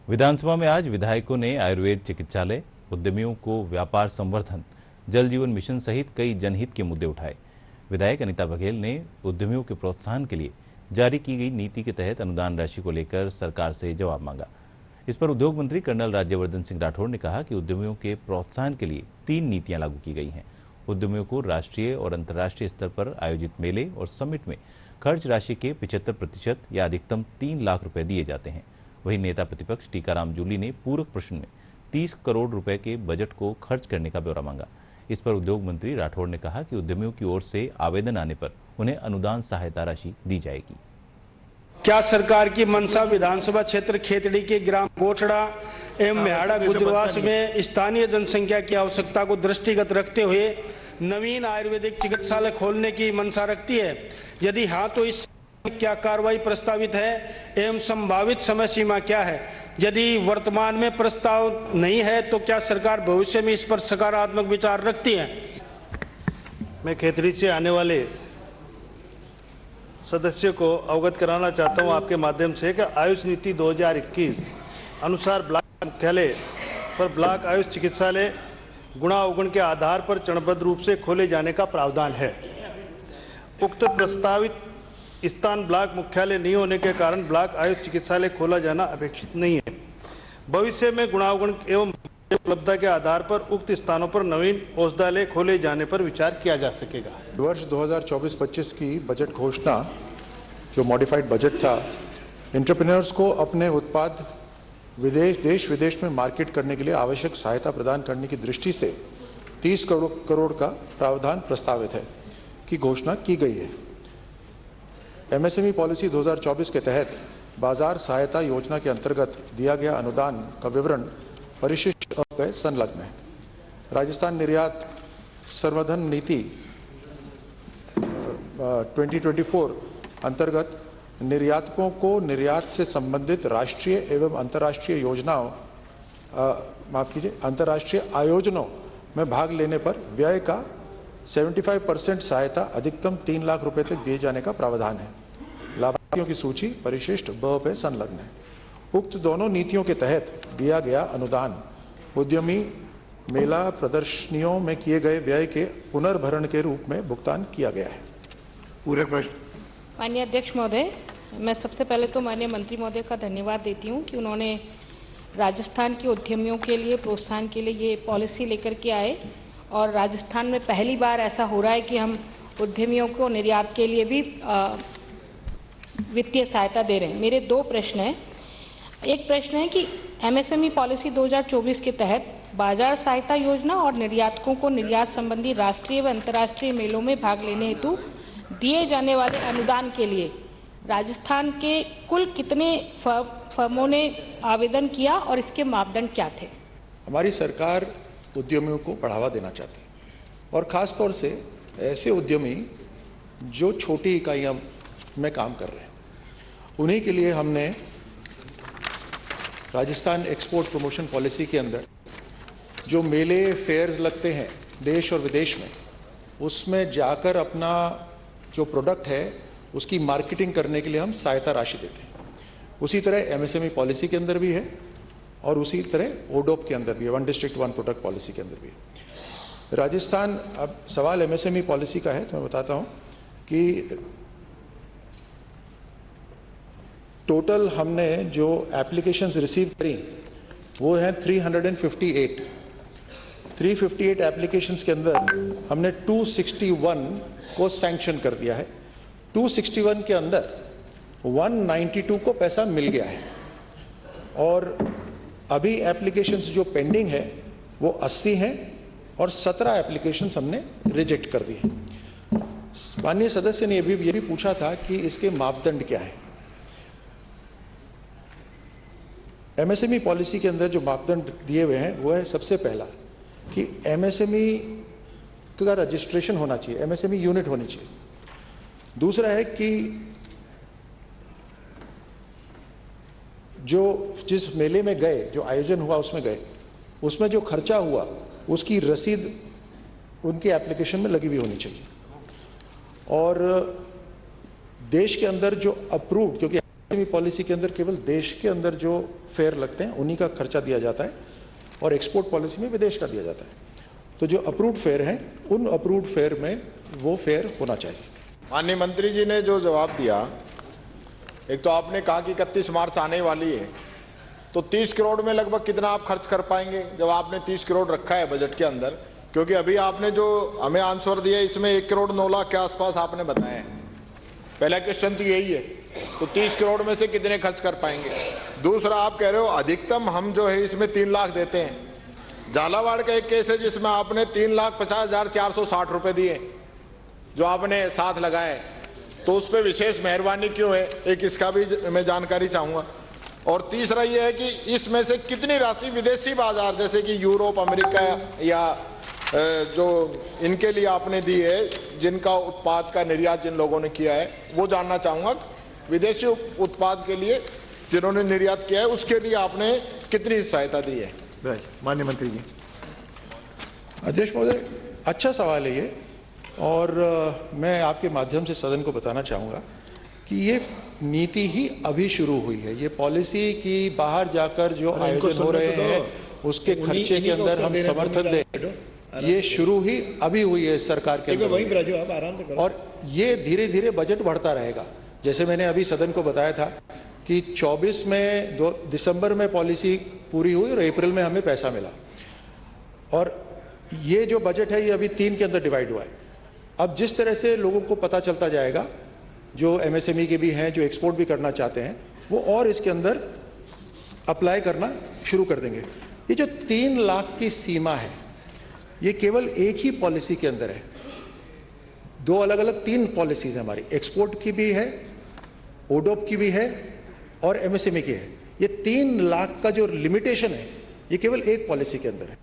विधानसभा में आज विधायकों ने आयुर्वेद चिकित्सालय, उद्यमियों को व्यापार संवर्धन, जल जीवन मिशन सहित कई जनहित के मुद्दे उठाए। विधायक अनीता बघेल ने उद्यमियों के प्रोत्साहन के लिए जारी की गई नीति के तहत अनुदान राशि को लेकर सरकार से जवाब मांगा। इस पर उद्योग मंत्री कर्नल राज्यवर्धन सिंह राठौड़ ने कहा कि उद्यमियों के प्रोत्साहन के लिए 3 नीतियां लागू की गई हैं। उद्यमियों को राष्ट्रीय और अंतर्राष्ट्रीय स्तर पर आयोजित मेले और समिट में खर्च राशि के 75% या अधिकतम 3 लाख रुपए दिए जाते हैं। वहीं नेता प्रतिपक्ष टीकाराम जूली ने पूरक प्रश्न में 30 करोड़ रुपए के बजट को खर्च करने का ब्यौरा मांगा। इस पर उद्योग मंत्री राठौड़ ने कहा कि उद्यमियों की ओर से आवेदन आने पर उन्हें अनुदान सहायता राशि दी जाएगी। क्या सरकार की मंशा विधानसभा क्षेत्र खेतड़ी के ग्राम गोठड़ा एवं मेहाड़ा गुजरवास में स्थानीय जनसंख्या की आवश्यकता को दृष्टिगत रखते हुए नवीन आयुर्वेदिक चिकित्सालय खोलने की मंशा रखती है? यदि हाँ, तो इस क्या कार्रवाई प्रस्तावित है एवं संभावित समय सीमा क्या है? यदि वर्तमान में प्रस्ताव नहीं है तो क्या सरकार भविष्य में इस पर सकारात्मक विचार रखती है? मैं खेतड़ी से आने वाले सदस्य को अवगत कराना चाहता हूं आपके माध्यम से कि आयुष नीति 2021 अनुसार ब्लॉक मुख्यालय पर ब्लॉक आयुष चिकित्सालय गुणा अवगुण के आधार पर चरणबद्ध रूप से खोले जाने का प्रावधान है। उक्त प्रस्तावित स्थान ब्लॉक मुख्यालय नहीं होने के कारण ब्लॉक आयुष चिकित्सालय खोला जाना अपेक्षित नहीं है। भविष्य में गुणावगुण एवं उपलब्धता के आधार पर उक्त स्थानों पर नवीन औषधालय खोले जाने पर विचार किया जा सकेगा। वर्ष 2024-25 की बजट घोषणा जो मॉडिफाइड बजट था, एंटरप्रेन्योर्स को अपने उत्पाद देश विदेश में मार्केट करने के लिए आवश्यक सहायता प्रदान करने की दृष्टि से 30 करोड़ का प्रावधान प्रस्तावित है की घोषणा की गई है। एमएसएमई पॉलिसी 2024 के तहत बाजार सहायता योजना के अंतर्गत दिया गया अनुदान का विवरण परिशिष्ट पे संलग्न है। राजस्थान निर्यात संवर्धन नीति 2024 अंतर्गत निर्यातकों को निर्यात से संबंधित राष्ट्रीय एवं अंतर्राष्ट्रीय योजनाओं अंतर्राष्ट्रीय आयोजनों में भाग लेने पर व्यय का 75% सहायता अधिकतम 3 लाख रुपए तक दिए जाने का प्रावधान है। लाभार्थियों की सूची परिशिष्ट ब पे संलग्न है। उक्त दोनों नीतियों के तहत दिया गया अनुदान उद्यमी मेला प्रदर्शनियों में किए गए व्यय के पुनर्भरण के रूप में भुगतान किया गया है। पूरे प्रश्न। माननीय अध्यक्ष महोदय, मैं सबसे पहले तो माननीय मंत्री महोदय का धन्यवाद देती हूं कि उन्होंने राजस्थान के उद्यमियों के लिए प्रोत्साहन के लिए ये पॉलिसी लेकर के आए और राजस्थान में पहली बार ऐसा हो रहा है कि हम उद्यमियों को निर्यात के लिए भी वित्तीय सहायता दे रहे हैं। मेरे 2 प्रश्न हैं। एक प्रश्न है कि एमएसएमई पॉलिसी 2024 के तहत बाजार सहायता योजना और निर्यातकों को निर्यात संबंधी राष्ट्रीय व अंतर्राष्ट्रीय मेलों में भाग लेने हेतु दिए जाने वाले अनुदान के लिए राजस्थान के कुल कितने फर्मों ने आवेदन किया और इसके मापदंड क्या थे? हमारी सरकार उद्यमियों को बढ़ावा देना चाहती है और ख़ास तौर से ऐसे उद्यमी जो छोटी इकाइयां में काम कर रहे हैं, उन्हीं के लिए हमने राजस्थान एक्सपोर्ट प्रमोशन पॉलिसी के अंदर जो मेले फेयर्स लगते हैं देश और विदेश में, उसमें जाकर अपना जो प्रोडक्ट है उसकी मार्केटिंग करने के लिए हम सहायता राशि देते हैं। उसी तरह एमएसएमई पॉलिसी के अंदर भी है और उसी तरह ओडोप के अंदर भी है, 1 डिस्ट्रिक्ट 1 प्रोडक्ट पॉलिसी के अंदर भी है। राजस्थान, अब सवाल एमएसएमई पॉलिसी का है तो मैं बताता हूँ कि टोटल हमने जो एप्लीकेशंस रिसीव करी वो है 358 एप्लीकेशंस के अंदर हमने 261 को सैंक्शन कर दिया है। 261 के अंदर 192 को पैसा मिल गया है और अभी एप्लीकेशंस जो पेंडिंग है वो 80 हैं और 17 एप्लीकेशंस हमने रिजेक्ट कर दिए। माननीय सदस्य ने ये भी पूछा था कि इसके मापदंड क्या है। एमएसएमई पॉलिसी के अंदर जो मापदंड दिए हुए हैं वो है, सबसे पहला कि एमएसएमई का रजिस्ट्रेशन होना चाहिए, एमएसएमई यूनिट होनी चाहिए। दूसरा है कि जो जिस मेले में गए, जो आयोजन हुआ उसमें गए, उसमें जो खर्चा हुआ उसकी रसीद उनकी एप्लीकेशन में लगी हुई होनी चाहिए। और देश के अंदर जो अप्रूव्ड, क्योंकि एमएसएमई पॉलिसी के अंदर केवल देश के अंदर जो फेयर लगते हैं उन्हीं का खर्चा दिया जाता है और एक्सपोर्ट पॉलिसी में विदेश का दिया जाता है। तो जो अप्रूव्ड फेयर हैं उन अप्रूव्ड फेयर में वो फेयर होना चाहिए। माननीय मंत्री जी ने जो जवाब दिया, एक तो आपने कहा कि 31 मार्च आने वाली है, तो 30 करोड़ में लगभग कितना आप खर्च कर पाएंगे जब आपने 30 करोड़ रखा है बजट के अंदर? क्योंकि अभी आपने जो हमें आंसर दिया इसमें 1 करोड़ 9 लाख के आसपास आपने बताया है। पहला क्वेश्चन तो यही है, तो 30 करोड़ में से कितने खर्च कर पाएंगे? दूसरा, आप कह रहे हो अधिकतम हम जो है इसमें 3 लाख देते हैं। झालावाड़ का एक केस है जिसमें आपने 3,50,460 रुपये दिए जो आपने साथ लगाए, तो उस पर विशेष मेहरबानी क्यों है? एक इसका भी मैं जानकारी चाहूँगा। और तीसरा ये है कि इसमें से कितनी राशि विदेशी बाजार जैसे कि यूरोप, अमेरिका या जो इनके लिए आपने दी है, जिनका उत्पाद का निर्यात जिन लोगों ने किया है, वो जानना चाहूँगा। विदेशी उत्पाद के लिए जिन्होंने निर्यात किया है उसके लिए आपने कितनी सहायता दी है? माननीय मंत्री जी। अध्यक्ष महोदय, अच्छा सवाल है ये, और मैं आपके माध्यम से सदन को बताना चाहूँगा कि ये नीति ही अभी शुरू हुई है। ये पॉलिसी की बाहर जाकर जो आयोजन हो रहे हैं उसके खर्चे के अंदर हम समर्थन दें, ये शुरू ही अभी हुई है सरकार के अंदर, और ये धीरे धीरे बजट बढ़ता रहेगा। जैसे मैंने अभी सदन को बताया था कि 24 में दिसंबर में पॉलिसी पूरी हुई और अप्रैल में हमें पैसा मिला, और ये जो बजट है ये अभी 3 के अंदर डिवाइड हुआ है। अब जिस तरह से लोगों को पता चलता जाएगा, जो एमएसएमई के भी हैं, जो एक्सपोर्ट भी करना चाहते हैं, वो और इसके अंदर अप्लाई करना शुरू कर देंगे। ये जो 3 लाख की सीमा है ये केवल एक ही पॉलिसी के अंदर है। 2 अलग अलग 3 पॉलिसीज है हमारी, एक्सपोर्ट की भी है, ओडोप की भी है और एमएसएमई की है। ये 3 लाख का जो लिमिटेशन है ये केवल एक पॉलिसी के अंदर है।